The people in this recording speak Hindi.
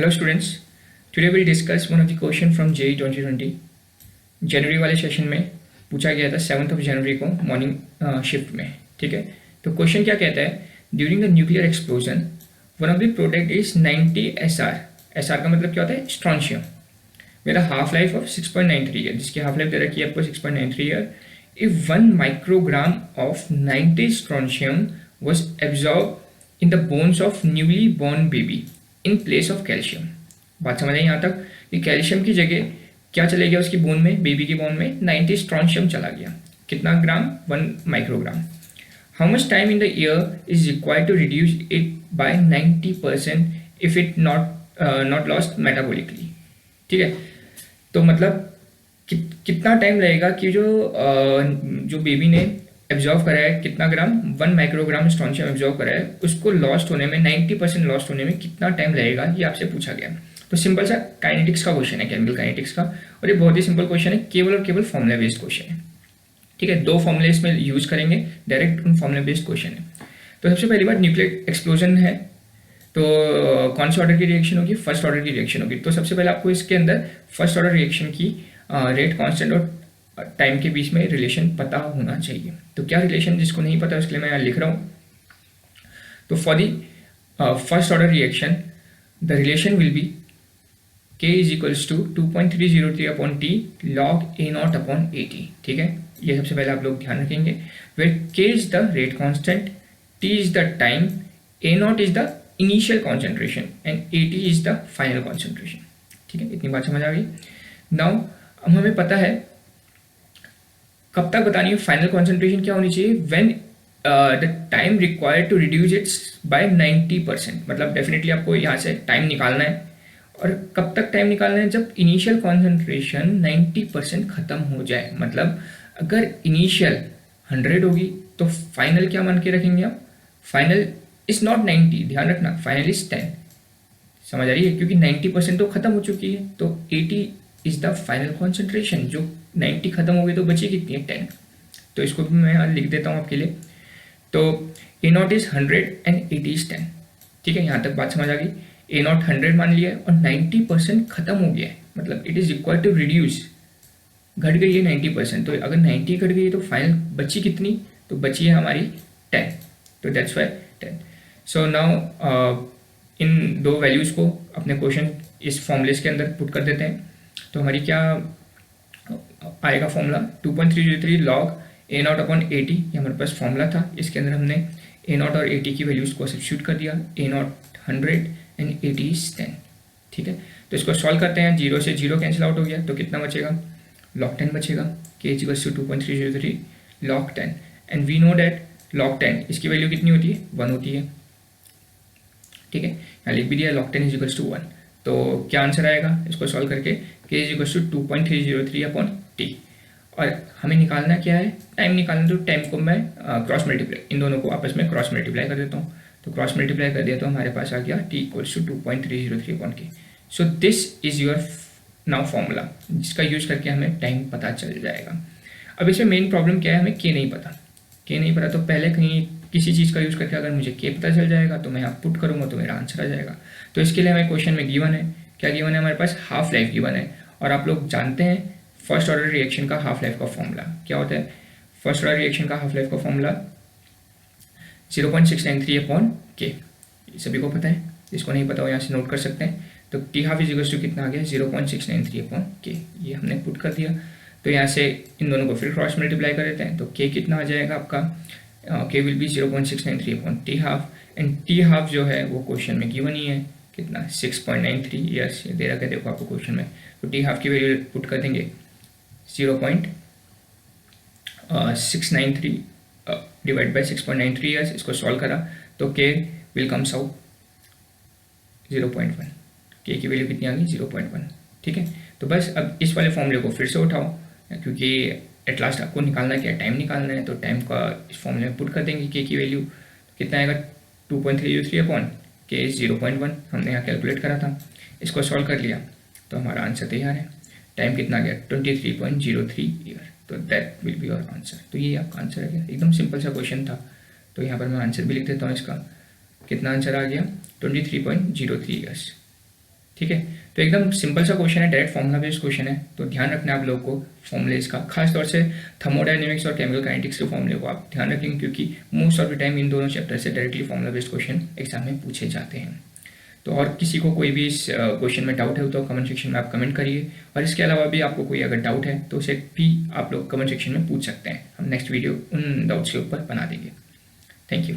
Hello students, today we'll discuss one of the question from JEE 2020. जनवरी वाले सेशन में पूछा गया था 7 जनवरी को मॉर्निंग शिफ्ट में. ठीक है, तो क्वेश्चन क्या कहता है, during the nuclear explosion one of the product is 90 SR. SR का मतलब क्या होता है, strontium, with a half life of 6.93 year, जिसकी हाफ लाइफ दे रखी है आपको 6.93 year. If 1 microgram of 90 strontium was absorbed in the bones of newly born baby in place of calcium. बात समझ आई यहाँ तक कि कैल्शियम की जगह क्या चले गया उसकी बोन में, बेबी की बोन में 90 स्ट्रॉन्शियम चला गया. कितना gram, 1 microgram. How much time in the year is required to reduce it by 90% if it not lost metabolically. ठीक है, तो मतलब कितना टाइम लगेगा कि जो बेबी ने एब्जॉर्व करा है, कितना ग्राम, 1 माइक्रोग्राम स्ट्रॉन्शियम एब्जॉर्व करा है, उसको लॉस्ट होने में 90% लॉस्ट होने में कितना टाइम लगेगा, ये आपसे पूछा गया. तो सिंपल सा काइनेटिक्स का क्वेश्चन है, केमिकल काइनेटिक्स का, और ये बहुत ही सिंपल क्वेश्चन है, केवल और केवल फॉर्मूला बेस्ड क्वेश्चन है. ठीक है, 2 फॉर्मूले इसमें यूज करेंगे, डायरेक्ट उन फॉर्मूला बेस्ड क्वेश्चन है. तो सबसे पहली बात, न्यूक्लियर एक्सप्लोजन है तो कौन से ऑर्डर की रिएक्शन होगी, फर्स्ट ऑर्डर की रिएक्शन होगी. तो सबसे पहले आपको इसके अंदर फर्स्ट ऑर्डर रिएक्शन की रेट कांस्टेंट और टाइम के बीच में रिलेशन पता होना चाहिए. तो क्या रिलेशन, जिसको नहीं पता उसके लिए मैं यहाँ लिख रहा हूँ. तो for the first order reaction the relation will be K is equals to 2.303 upon T log A0 upon AT. ठीक है, ये सबसे पहले आप लोग ध्यान रखेंगे. Where K is the rate constant, T is the time, A0 is the initial concentration and AT is the final concentration. ठीक है, इतनी बात समझ आ गई. नाउ हमें पता है कब तक बतानी है फाइनल कॉन्सेंट्रेशन क्या होनी चाहिए, when the time required to reduce its by 90%. मतलब डेफिनेटली आपको यहाँ से टाइम निकालना है, और कब तक टाइम निकालना है, जब इनिशियल कॉन्सेंट्रेशन 90% खत्म हो जाए. मतलब अगर इनिशियल 100 होगी तो फाइनल क्या मान के रखेंगे आप, फाइनल इज नॉट 90, ध्यान रखना, फाइनल इज 10. समझ आ रही है, क्योंकि 90% तो खत्म हो चुकी है, तो 80 इज द फाइनल कॉन्सेंट्रेशन. जो 90 खत्म हो गई तो बची कितनी है, 10. तो इसको भी मैं यहाँ लिख देता हूँ आपके लिए. तो A0 इज 100 एंड 80 इज 10. ठीक है, यहाँ तक बात समझ आ गई. A0 100 मान लिया है और 90% खत्म हो गया है, मतलब it is equal to reduce, घट गई है 90%. तो अगर 90 घट गई है तो फाइनल बची कितनी, तो बची है हमारी 10. तो that's why 10. So now in 2 values को अपने क्वेश्चन इस फॉर्मूले के अंदर पुट कर देते हैं. तो हमारी क्या आएगा formula, 2.303 log A0 upon AT, ये हमारे पास फॉर्मूला था. इसके अंदर हमने A0 और AT की वैल्यूज़ को सब्स्टिट्यूट कर दिया. A0 100 and AT is 10. ठीक है, तो इसको सॉल्व करते हैं. 0 से 0 कैंसिल आउट हो गया, तो कितना बचेगा, log 10 बचेगा. K is equals to 2.303 log 10 and we know that log 10 इसकी वैल्यू कितनी होती है, 1 होती है. ठीक है, यहाँ लिख भी दिया log 10 इज इक्वल्स टू 1. तो क्या आंसर आएगा इसको सॉल्व करके, K is equals to 2.303 upon T. और हमें निकालना क्या है, टाइम निकालना. तो टाइम को मैं क्रॉस मल्टीप्लाई, इन दोनों को आपस में क्रॉस मल्टीप्लाई कर देता हूँ. तो क्रॉस मल्टीप्लाई कर दिया तो हमारे पास आ गया T equals to 2.303 upon K. So this is your now formula, जिसका यूज करके हमें टाइम पता चल जाएगा. अब इसमें मेन प्रॉब्लम क्या है, हमें K नहीं पता. K नहीं पता तो पहले कहीं किसी चीज़ का यूज़ करके अगर मुझे K पता चल जाएगा तो मैं यहाँ पुट करूँगा तो मेरा आंसर आ जाएगा. तो इसके लिए हमें क्वेश्चन में गिवन है, क्या गिवन है, हमारे पास हाफ लाइफ गिवन है. और आप लोग जानते हैं फर्स्ट ऑर्डर रिएक्शन का हाफ लाइफ का फॉर्मूला क्या होता है. फर्स्ट ऑर्डर रिएक्शन का हाफ लाइफ का फॉर्मूला 0.693 अपॉन K, सभी को पता है. इसको नहीं पता हो यहाँ से नोट कर सकते हैं. तो T half is equals to कितना आ गया, 0.693 अपॉन K. ये हमने पुट कर दिया. तो यहाँ से इन दोनों को फिर क्रॉस मल्टीप्लाई कर देते हैं. तो K कितना आ जाएगा आपका, K will be 0.693 upon T half. And T half जो है वो क्वेश्चन में गिवन ही है, कितना, 6.93 ईयर्स दे रखा है, देखो आपको क्वेश्चन में. तो T हाफ की वैल्यू पुट कर देंगे 0.693 डिवाइड बाई 6.93 ईयर्स. इसको सॉल्व करा तो K will comes out 0.1. K की वैल्यू कितनी आ गई, 0.1. ठीक है, तो बस अब इस वाले फॉर्मूले को फिर से उठाओ, क्योंकि एट लास्ट आपको निकालना क्या है, टाइम निकालना है. तो टाइम का इस फॉर्मूले में पुट कर देंगे. K की वैल्यू कितना आएगा, 2.303 अपॉन K इज 0.1, हमने यहाँ कैलकुलेट करा था. इसको सॉल्व कर लिया तो हमारा आंसर तैयार है. टाइम कितना आ गया, 23.03 ईयर. तो that will be your answer. तो ये आपका आंसर है. एकदम सिंपल सा क्वेश्चन था. तो यहाँ पर मैं आंसर भी लिख देता हूँ इसका. कितना आंसर आ गया, 23.03 ईयर्स. ठीक है। तो एकदम सिंपल सा क्वेश्चन है, डायरेक्ट फॉर्मूला बेस्ड क्वेश्चन है, तो ध्यान रखना आप लोग को फॉर्मूलेज का, खास तौर से थर्मोडायनेमिक्स और केमिकल काइनेटिक्स के फॉर्मूले को आप ध्यान रखेंगे, क्योंकि most of the time in दोनों चैप्टर से directly formula based question exam में पूछे जाते हैं। तो और किसी को कोई भी इस क्वेश्चन में डाउट है तो कमेंट सेक्शन में आप कमेंट करिए, और इसके अलावा भी आपको कोई अगर डाउट है तो उसे भी आप लोग कमेंट सेक्शन में पूछ सकते हैं, हम नेक्स्ट वीडियो उन डाउट्स के ऊपर बना देंगे। Thank you.